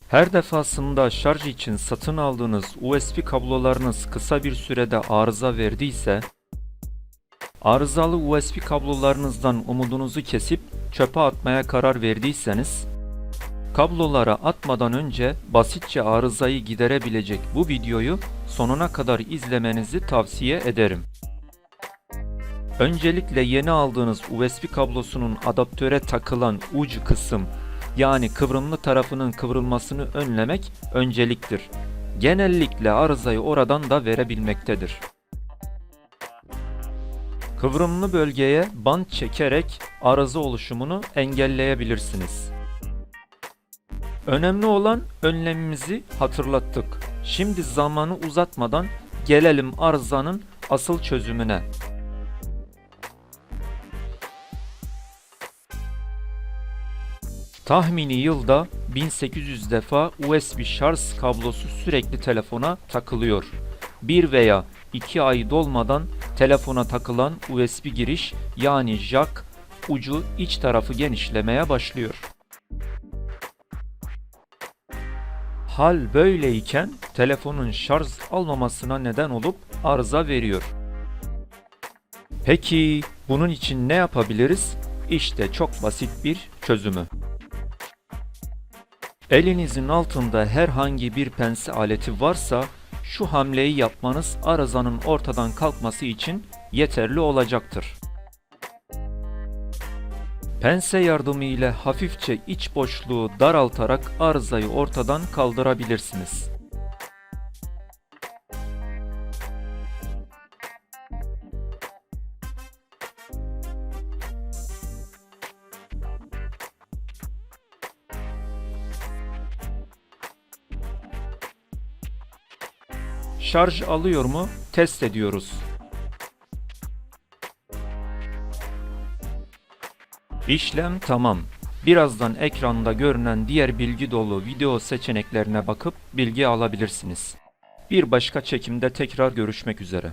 Her defasında şarj için satın aldığınız USB kablolarınız kısa bir sürede arıza verdiyse, arızalı USB kablolarınızdan umudunuzu kesip çöpe atmaya karar verdiyseniz, kablolara atmadan önce basitçe arızayı giderebilecek bu videoyu sonuna kadar izlemenizi tavsiye ederim. Öncelikle yeni aldığınız USB kablosunun adaptöre takılan uç kısım, yani kıvrımlı tarafının kıvrılmasını önlemek önceliktir. Genellikle arızayı oradan da verebilmektedir. Kıvrımlı bölgeye bant çekerek arıza oluşumunu engelleyebilirsiniz. Önemli olan önlemimizi hatırlattık. Şimdi zamanı uzatmadan gelelim arızanın asıl çözümüne. Tahmini yılda 1800 defa USB şarj kablosu sürekli telefona takılıyor. 1 veya 2 ay dolmadan telefona takılan USB giriş, yani jack ucu iç tarafı genişlemeye başlıyor. Hal böyleyken telefonun şarj almamasına neden olup arıza veriyor. Peki bunun için ne yapabiliriz? İşte çok basit bir çözümü. Elinizin altında herhangi bir pense aleti varsa şu hamleyi yapmanız arızanın ortadan kalkması için yeterli olacaktır. Pense yardımı ile hafifçe iç boşluğu daraltarak arızayı ortadan kaldırabilirsiniz. Şarj alıyor mu? Test ediyoruz. İşlem tamam. Birazdan ekranda görünen diğer bilgi dolu video seçeneklerine bakıp bilgi alabilirsiniz. Bir başka çekimde tekrar görüşmek üzere.